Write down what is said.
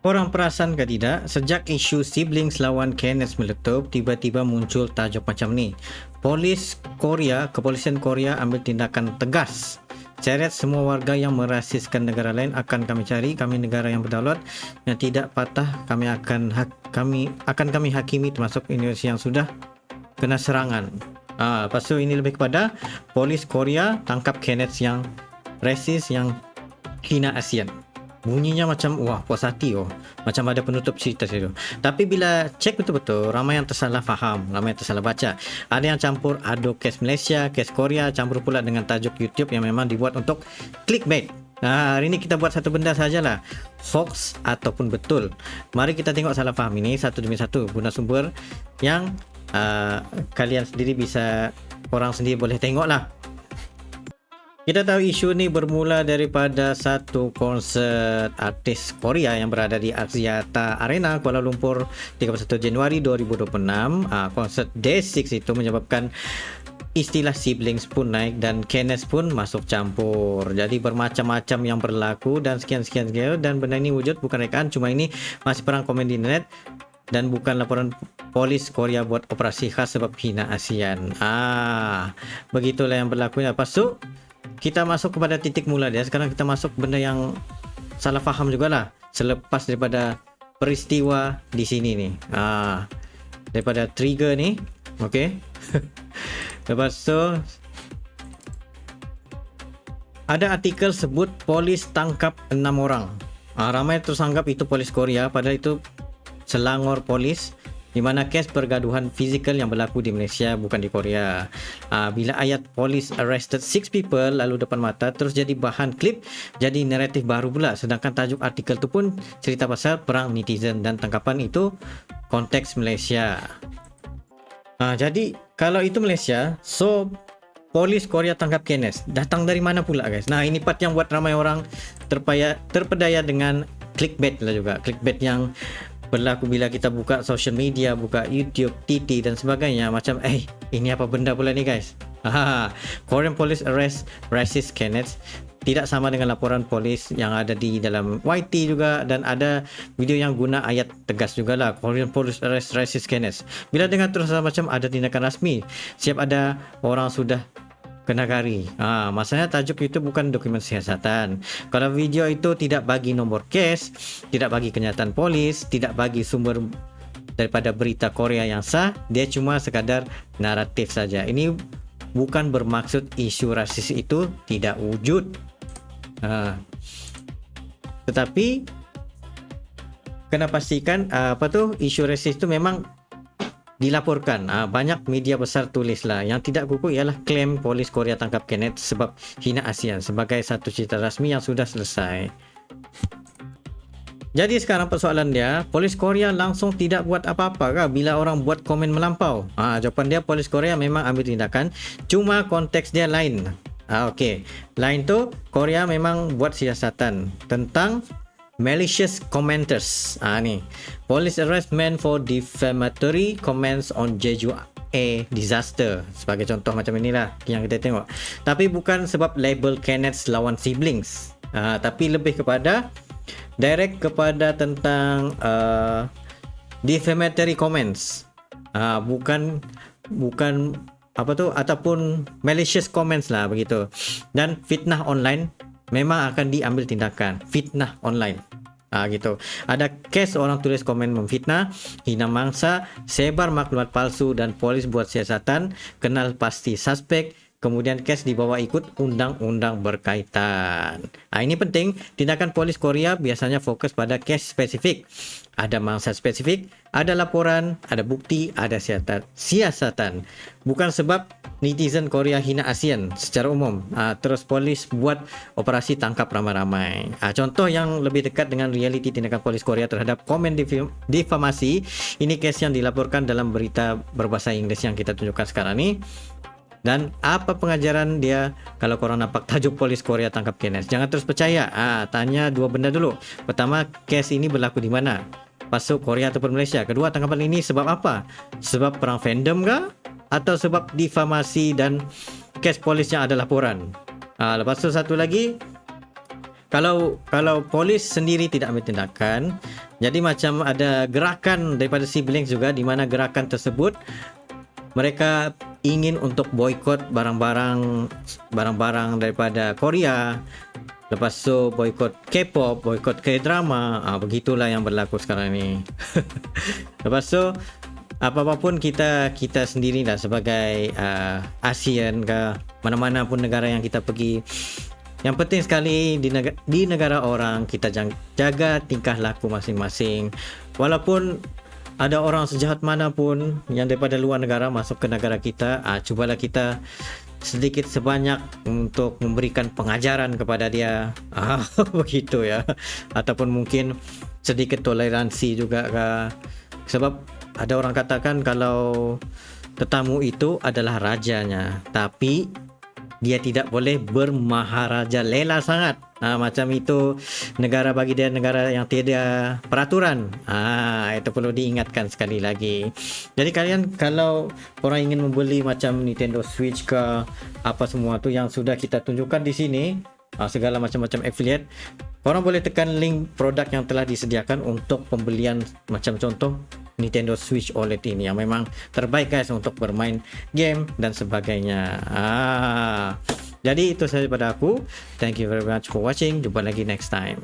Korang perasan ke tidak, sejak isu siblings lawan Kenneth meletup, tiba-tiba muncul tajuk macam ni. Kepolisian Korea ambil tindakan tegas. Seret semua warga yang merasiskan negara lain akan kami cari. Kami negara yang berdaulat, yang tidak patah, kami akan hakimi, termasuk Indonesia yang sudah kena serangan. Lepas tu ini lebih kepada polis Korea tangkap Kenneth yang rasis, yang hina ASEAN. Bunyinya macam wah, puas hati macam ada penutup cerita situ. Tapi bila cek betul-betul, ramai yang tersalah faham, ramai yang tersalah baca. Ada yang campur aduk kes Malaysia, kes Korea, campur pula dengan tajuk YouTube yang memang dibuat untuk clickbait. Hari ini kita buat satu benda sajalah, hoax ataupun betul. Mari kita tengok salah faham ini satu demi satu, guna sumber yang kalian sendiri bisa, korang sendiri boleh tengoklah. Kita tahu isu ni bermula daripada satu konsert artis Korea yang berada di Axiata Arena, Kuala Lumpur 31 Januari 2026. Konsert Day 6 itu menyebabkan istilah siblings pun naik dan Kenneth pun masuk campur. Jadi bermacam-macam yang berlaku dan sekian. Dan benda ini wujud bukan rekaan, cuma ini masih perang komen di internet dan bukan laporan polis Korea buat operasi khas sebab hina ASEAN. Begitulah yang berlaku. Lepas tu kita masuk kepada titik mula dia. Sekarang kita masuk benda yang salah faham jugalah selepas daripada peristiwa di sini ni. Daripada trigger ni, okey. Lepas tu ada artikel sebut polis tangkap 6 orang. Ramai terus anggap itu polis Korea, padahal itu Selangor polis, di mana kes pergaduhan fizikal yang berlaku di Malaysia bukan di Korea. Bila ayat police arrested 6 people lalu depan mata terus jadi bahan klip, jadi naratif baru pula, sedangkan tajuk artikel tu pun cerita pasal perang netizen dan tangkapan itu konteks Malaysia. Jadi kalau itu Malaysia, so polis Korea tangkap Kenneth datang dari mana pula guys? Ini part yang buat ramai orang terpedaya dengan clickbait lah juga. Clickbait yang berlaku bila kita buka social media, buka YouTube, TT dan sebagainya. Macam ini apa benda pula ni guys? Korean police arrest racist Kenneth tidak sama dengan laporan polis yang ada di dalam YT juga, dan ada video yang guna ayat tegas jugalah, Korean police arrest racist Kenneth. Bila dengar terus macam ada tindakan rasmi, siap ada orang sudah kena gari. Masalahnya tajuk itu bukan dokumen siasatan. Kalau video itu tidak bagi nombor kes, tidak bagi kenyataan polis, tidak bagi sumber daripada berita Korea yang sah, dia cuma sekadar naratif saja. Ini bukan bermaksud isu rasis itu tidak wujud. Tetapi kena pastikan isu rasis itu memang dilaporkan. Banyak media besar tulislah. Yang tidak kukuh ialah klaim polis Korea tangkap Kenneth sebab hina ASEAN sebagai satu cerita rasmi yang sudah selesai. Jadi sekarang persoalan dia, polis Korea langsung tidak buat apa-apa kah bila orang buat komen melampau? Jawapan dia, polis Korea memang ambil tindakan, cuma konteks dia lain. Okey, lain tu Korea memang buat siasatan tentang malicious commenters. Ni police arrest men for defamatory comments on Jeju A disaster, sebagai contoh macam inilah yang kita tengok. Tapi bukan sebab label Kenneth lawan siblings, tapi lebih kepada direct kepada tentang defamatory comments, bukan ataupun malicious comments lah begitu. Dan fitnah online memang akan diambil tindakan. Fitnah online, gitu. Ada kes orang tulis komen memfitnah, hina mangsa, sebar maklumat palsu dan polis buat siasatan, kenal pasti suspek, kemudian kes dibawa ikut undang-undang berkaitan. Ini penting. Tindakan polis Korea biasanya fokus pada kes spesifik. Ada mangsa spesifik, ada laporan, ada bukti, ada siasatan. Bukan sebab netizen Korea hina ASEAN secara umum, terus polis buat operasi tangkap ramai-ramai. Contoh yang lebih dekat dengan realiti tindakan polis Korea terhadap komen difamasi, ini kes yang dilaporkan dalam berita berbahasa Inggeris yang kita tunjukkan sekarang ni. Dan apa pengajaran dia kalau korang nampak tajuk polis Korea tangkap Kenneth? Jangan terus percaya. Tanya dua benda dulu. Pertama, kes ini berlaku di mana? Pasuk Korea ataupun Malaysia? Kedua, tangkapan ini sebab apa? Sebab perang fandom kah? Atau sebab difamasi dan kes polis yang ada laporan? Lepas tu satu lagi, kalau polis sendiri tidak ambil tindakan, jadi macam ada gerakan daripada siblings juga, di mana gerakan tersebut mereka ingin untuk boikot barang-barang daripada Korea. Lepas tu boikot K-pop, boikot K-drama. Begitulah yang berlaku sekarang ni. Lepas tu apa-apa pun kita sendirilah sebagai ASEAN ke mana-mana pun negara yang kita pergi, yang penting sekali di negara orang kita jaga tingkah laku masing-masing. Walaupun ada orang sejahat mana pun yang daripada luar negara masuk ke negara kita, cubalah kita sedikit sebanyak untuk memberikan pengajaran kepada dia. Begitu ya. Ataupun mungkin sedikit toleransi juga kah. Sebab ada orang katakan kalau tetamu itu adalah rajanya, tapi dia tidak boleh bermaharaja lela sangat. Macam itu negara bagi dia negara yang tiada peraturan. Itu perlu diingatkan sekali lagi. Jadi kalian kalau orang ingin membeli macam Nintendo Switch ke apa semua tu yang sudah kita tunjukkan di sini, segala macam-macam affiliate, orang boleh tekan link produk yang telah disediakan untuk pembelian, macam contoh Nintendo Switch OLED ini yang memang terbaik guys untuk bermain game dan sebagainya. Jadi itu saja pada aku. Thank you very much for watching. Jumpa lagi next time.